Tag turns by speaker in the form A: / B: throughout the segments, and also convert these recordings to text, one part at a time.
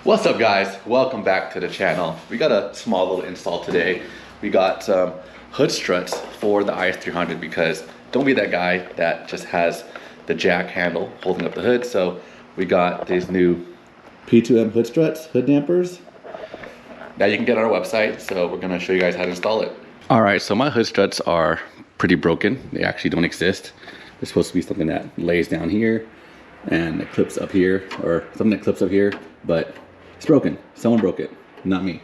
A: What's up guys, welcome back to the channel. We got a small little install today. We got some hood struts for the IS300 because don't be that guy that just has the jack handle holding up the hood. So we got these new P2M hood struts, hood dampers that you can get on our website. So we're gonna show you guys how to install it. All right, so my hood struts are pretty broken. They actually don't exist. They're supposed to be something that lays down here and it clips up here, or something that clips up here, but it's broken. Someone broke it, not me.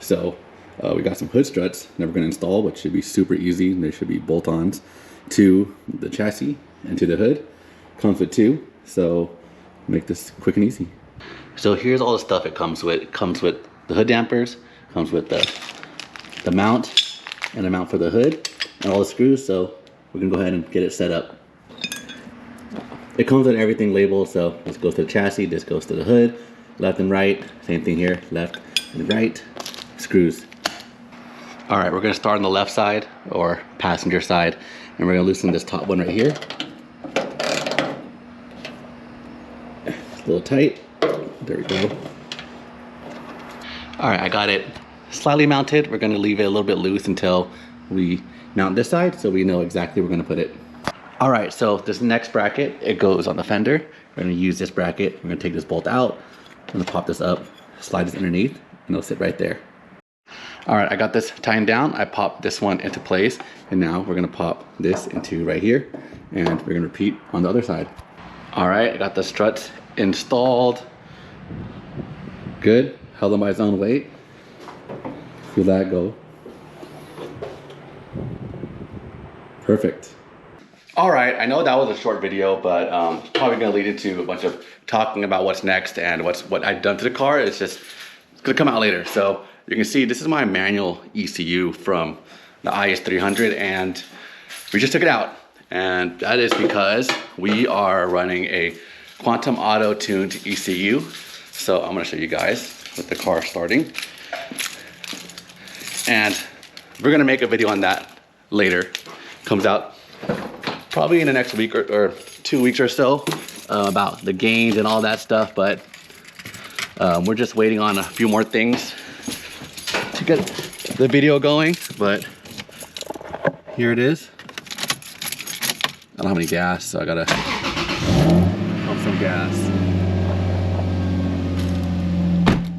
A: So we got some hood struts that we're gonna install, which should be super easy. There should be bolt-ons to the chassis and to the hood. Comes with two, so make this quick and easy. So here's all the stuff it comes with. It comes with the hood dampers, comes with the mount and a mount for the hood and all the screws. So we're gonna go ahead and get it set up. It comes with everything labeled, so this goes to the chassis, this goes to the hood, left and right, same thing here, left and right, screws. All right, we're gonna start on the left side, or passenger side, and we're gonna loosen this top one right here. It's a little tight, there we go. All right, I got it slightly mounted. We're gonna leave it a little bit loose until we mount this side, so we know exactly where we're gonna put it. All right, so this next bracket, it goes on the fender. We're gonna use this bracket. We're gonna take this bolt out. I'm gonna pop this up, slide this underneath, and it'll sit right there. All right, I got this tightened down. I popped this one into place, and now we're gonna pop this into right here, and we're gonna repeat on the other side. All right, I got the struts installed. Good, held them by its own weight. Feel that go. Perfect. All right, I know that was a short video, but it's probably gonna lead into a bunch of talking about what's next and what I've done to the car. It's gonna come out later. So you can see this is my manual ECU from the IS300, and we just took it out. And that is because we are running a quantum auto tuned ECU. So I'm gonna show you guys with the car starting. And we're gonna make a video on that later. Comes out probably in the next week or 2 weeks or so, about the gains and all that stuff, but we're just waiting on a few more things to get the video going, but here it is. I don't have any gas, so I gotta pump some gas.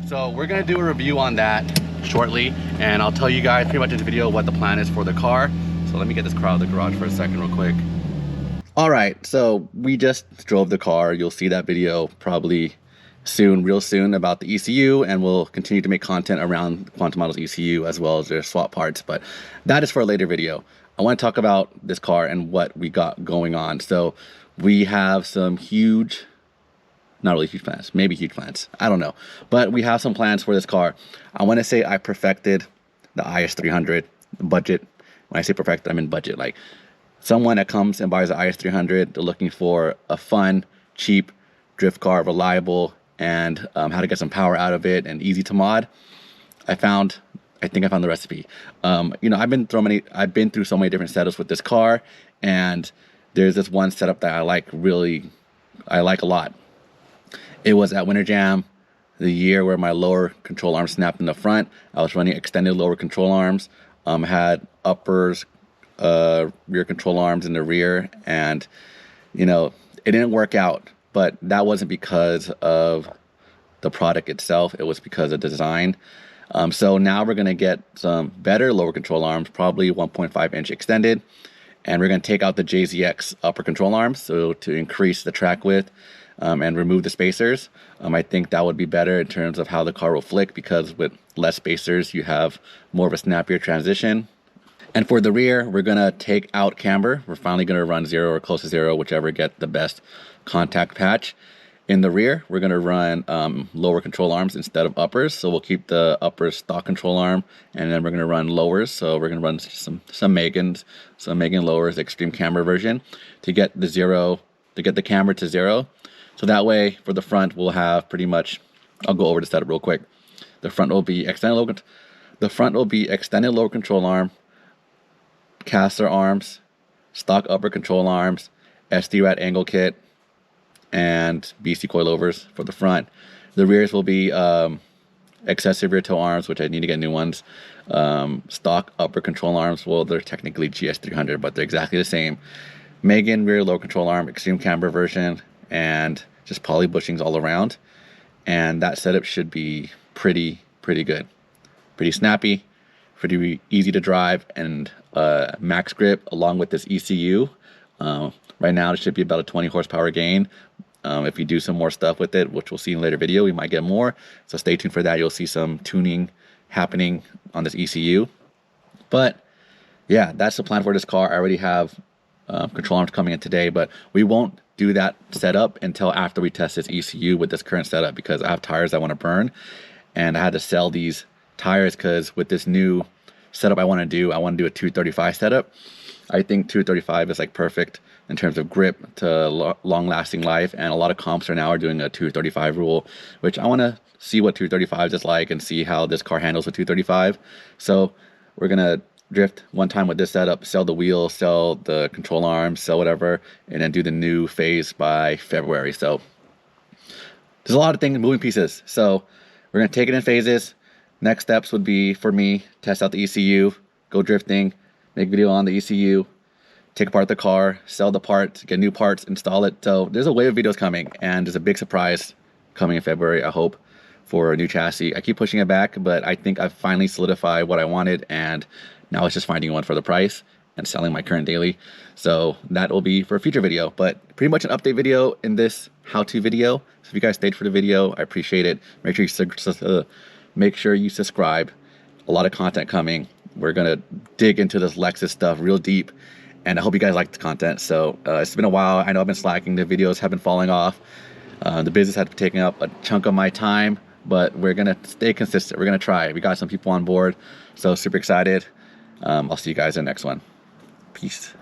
A: So we're gonna do a review on that shortly, and I'll tell you guys pretty much in the video what the plan is for the car. So let me get this car out of the garage for a second real quick. All right, so we just drove the car. You'll see that video probably soon, real soon, about the ECU, and we'll continue to make content around Quantum Auto's ECU as well as their swap parts, but that is for a later video. I want to talk about this car and what we got going on. So we have some huge, not really huge plans, maybe huge plans, I don't know, but we have some plans for this car. I want to say I perfected the IS300 budget. When I say perfected, I'm in budget. Like, someone that comes and buys the IS300, they're looking for a fun, cheap drift car, reliable, and how to get some power out of it and easy to mod. I think I found the recipe. You know, I've been through so many different setups with this car, and there's this one setup that I like a lot. It was at Winter Jam, the year where my lower control arm snapped in the front. I was running extended lower control arms, had uppers, rear control arms in the rear, and you know, it didn't work out, but that wasn't because of the product itself, it was because of design. So now we're gonna get some better lower control arms, probably 1.5 inch extended, and we're gonna take out the JZX upper control arms, so to increase the track width and remove the spacers. I think that would be better in terms of how the car will flick, because with less spacers you have more of a snappier transition. And for the rear, we're gonna take out camber. We're finally gonna run 0 or close to 0, whichever get the best contact patch. In the rear, we're gonna run lower control arms instead of uppers. So we'll keep the uppers stock control arm, and then we're gonna run lowers. So we're gonna run some Megan lowers, extreme camber version, to get the camber to 0. So that way, for the front, we'll have pretty much, I'll go over the setup real quick. The front will be extended lower control arm, caster arms, stock upper control arms, SD-RAT angle kit, and BC coilovers for the front. The rears will be excessive rear toe arms, which I need to get new ones. Stock upper control arms, well, they're technically IS300, but they're exactly the same. Megan rear lower control arm, extreme camber version, and just poly bushings all around. And that setup should be pretty good, pretty snappy, pretty easy to drive, and max grip along with this ECU. Right now it should be about a 20 horsepower gain. If we do some more stuff with it, which we'll see in a later video, we might get more. So stay tuned for that. You'll see some tuning happening on this ECU. But yeah, that's the plan for this car. I already have control arms coming in today, but we won't do that setup until after we test this ECU with this current setup, because I have tires I want to burn, and I had to sell these tires because with this new setup I want to do a 235 setup. I think 235 is like perfect in terms of grip to long lasting life, and a lot of comps are doing a 235 rule, which I want to see what 235 is like and see how this car handles with 235. So we're gonna drift one time with this setup, sell the wheels, sell the control arms, sell whatever, and then do the new phase by February. So there's a lot of things, moving pieces. So we're gonna take it in phases. Next steps would be for me, test out the ECU, go drifting, make video on the ECU, take apart the car, sell the parts, get new parts, install it. So there's a wave of videos coming, and there's a big surprise coming in February, I hope, for a new chassis. I keep pushing it back, but I think I've finally solidified what I wanted, and now it's just finding one for the price and selling my current daily. So that will be for a future video, but pretty much an update video in this how-to video. So if you guys stayed for the video, I appreciate it. Make sure you subscribe. A lot of content coming. We're gonna dig into this Lexus stuff real deep, and I hope you guys like the content. So it's been a while. I know I've been slacking. The videos have been falling off. The business has been taking up a chunk of my time, but we're gonna stay consistent. We're gonna try. We got some people on board, so super excited. I'll see you guys in the next one. Peace.